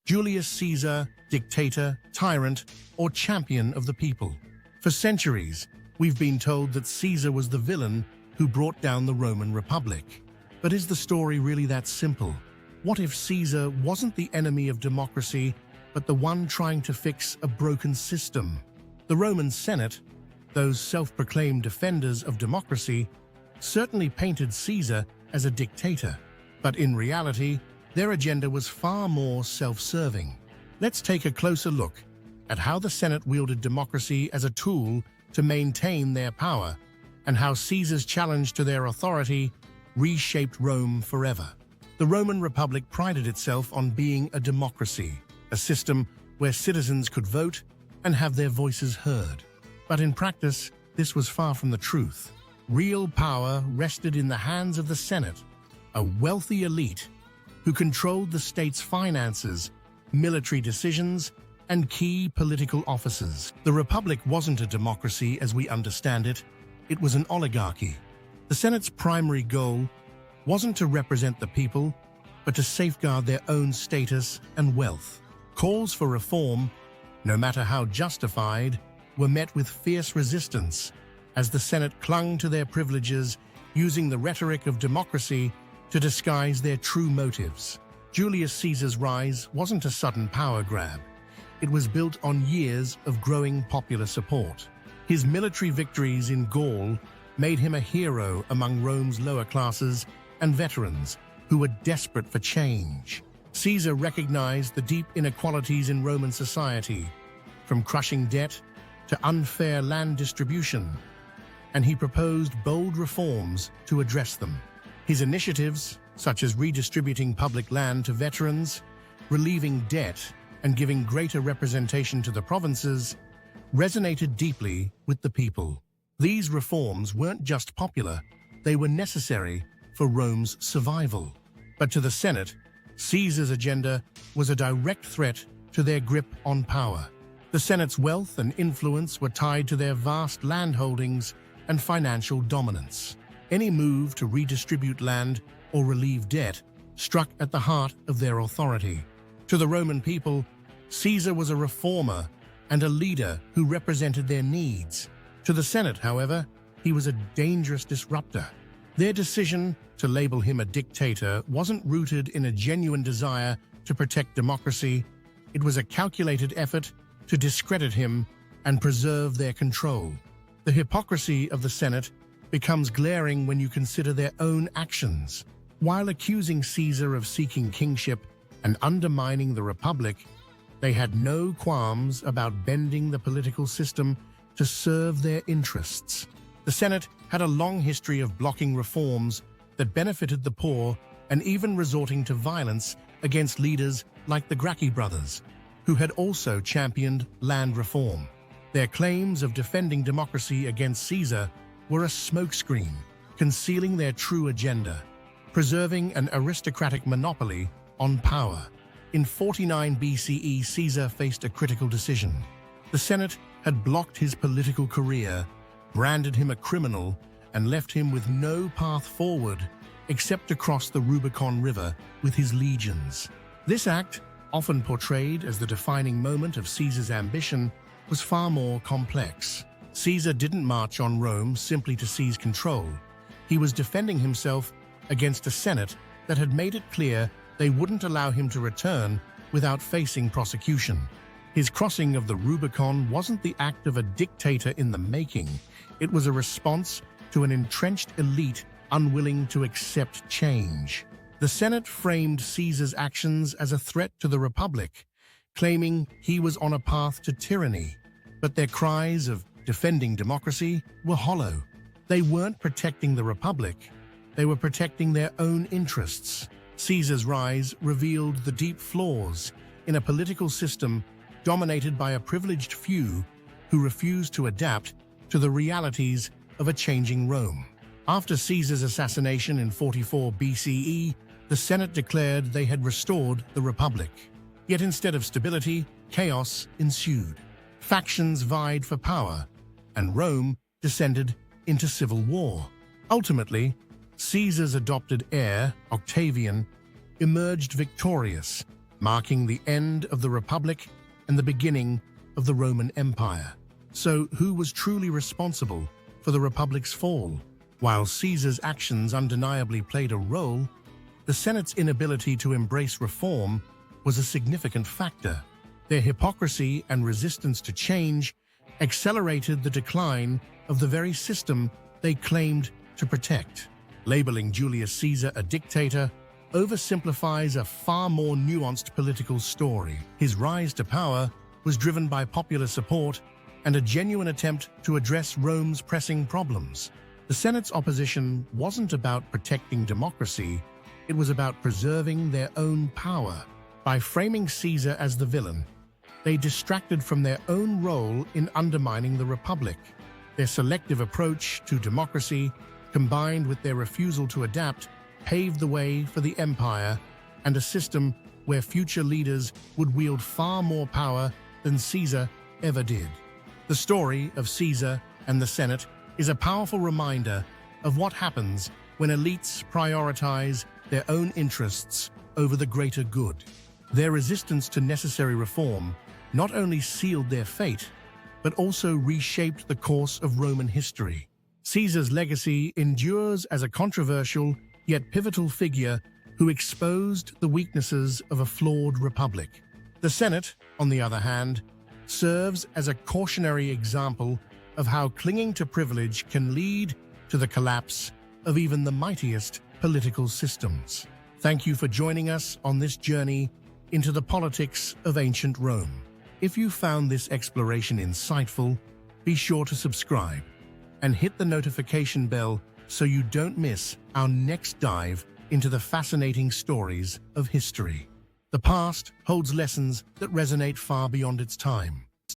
Julius Caesar, dictator, tyrant, or champion of the people. For centuries, we've been told that Caesar was the villain who brought down the Roman Republic. But is the story really that simple? What if Caesar wasn't the enemy of democracy, but the one trying to fix a broken system? The Roman Senate, those self-proclaimed defenders of democracy, certainly painted Caesar as a dictator. But in reality, their agenda was far more self-serving. Let's take a closer look at how the Senate wielded democracy as a tool to maintain their power, and how Caesar's challenge to their authority reshaped Rome forever. The Roman Republic prided itself on being a democracy, a system where citizens could vote and have their voices heard. But in practice, this was far from the truth. Real power rested in the hands of the Senate, a wealthy elite who controlled the state's finances, military decisions, and key political offices. The Republic wasn't a democracy as we understand it. It was an oligarchy. The Senate's primary goal wasn't to represent the people, but to safeguard their own status and wealth. Calls for reform, no matter how justified, were met with fierce resistance as the Senate clung to their privileges, using the rhetoric of democracy to disguise their true motives. Julius Caesar's rise wasn't a sudden power grab. It was built on years of growing popular support. His military victories in Gaul made him a hero among Rome's lower classes and veterans who were desperate for change. Caesar recognized the deep inequalities in Roman society, from crushing debt to unfair land distribution, and he proposed bold reforms to address them. His initiatives, such as redistributing public land to veterans, relieving debt, and giving greater representation to the provinces, resonated deeply with the people. These reforms weren't just popular, they were necessary for Rome's survival. But to the Senate, Caesar's agenda was a direct threat to their grip on power. The Senate's wealth and influence were tied to their vast landholdings and financial dominance. Any move to redistribute land or relieve debt struck at the heart of their authority. To the Roman people, Caesar was a reformer and a leader who represented their needs. To the Senate, however, he was a dangerous disruptor. Their decision to label him a dictator wasn't rooted in a genuine desire to protect democracy. It was a calculated effort to discredit him and preserve their control. The hypocrisy of the Senate becomes glaring when you consider their own actions. While accusing Caesar of seeking kingship and undermining the Republic, they had no qualms about bending the political system to serve their interests. The Senate had a long history of blocking reforms that benefited the poor and even resorting to violence against leaders like the Gracchi brothers, who had also championed land reform. Their claims of defending democracy against Caesar were a smokescreen, concealing their true agenda, preserving an aristocratic monopoly on power. In 49 BCE, Caesar faced a critical decision. The Senate had blocked his political career, branded him a criminal, and left him with no path forward except to cross the Rubicon River with his legions. This act, often portrayed as the defining moment of Caesar's ambition, was far more complex. Caesar didn't march on Rome simply to seize control. He was defending himself against a Senate that had made it clear they wouldn't allow him to return without facing prosecution. His crossing of the Rubicon wasn't the act of a dictator in the making. It was a response to an entrenched elite unwilling to accept change. The Senate framed Caesar's actions as a threat to the Republic, claiming he was on a path to tyranny. But their cries of defending democracy were hollow. They weren't protecting the Republic, they were protecting their own interests. Caesar's rise revealed the deep flaws in a political system dominated by a privileged few who refused to adapt to the realities of a changing Rome. After Caesar's assassination in 44 BCE, the Senate declared they had restored the Republic. Yet instead of stability, chaos ensued. Factions vied for power, and Rome descended into civil war. Ultimately, Caesar's adopted heir, Octavian, emerged victorious, marking the end of the Republic and the beginning of the Roman Empire. So, who was truly responsible for the Republic's fall? While Caesar's actions undeniably played a role, the Senate's inability to embrace reform was a significant factor. Their hypocrisy and resistance to change accelerated the decline of the very system they claimed to protect. Labeling Julius Caesar a dictator oversimplifies a far more nuanced political story. His rise to power was driven by popular support and a genuine attempt to address Rome's pressing problems. The Senate's opposition wasn't about protecting democracy, it was about preserving their own power. By framing Caesar as the villain, they distracted from their own role in undermining the Republic. Their selective approach to democracy, combined with their refusal to adapt, paved the way for the empire and a system where future leaders would wield far more power than Caesar ever did. The story of Caesar and the Senate is a powerful reminder of what happens when elites prioritize their own interests over the greater good. Their resistance to necessary reform not only sealed their fate, but also reshaped the course of Roman history. Caesar's legacy endures as a controversial yet pivotal figure who exposed the weaknesses of a flawed republic. The Senate, on the other hand, serves as a cautionary example of how clinging to privilege can lead to the collapse of even the mightiest political systems. Thank you for joining us on this journey into the politics of ancient Rome. If you found this exploration insightful, be sure to subscribe and hit the notification bell so you don't miss our next dive into the fascinating stories of history. The past holds lessons that resonate far beyond its time.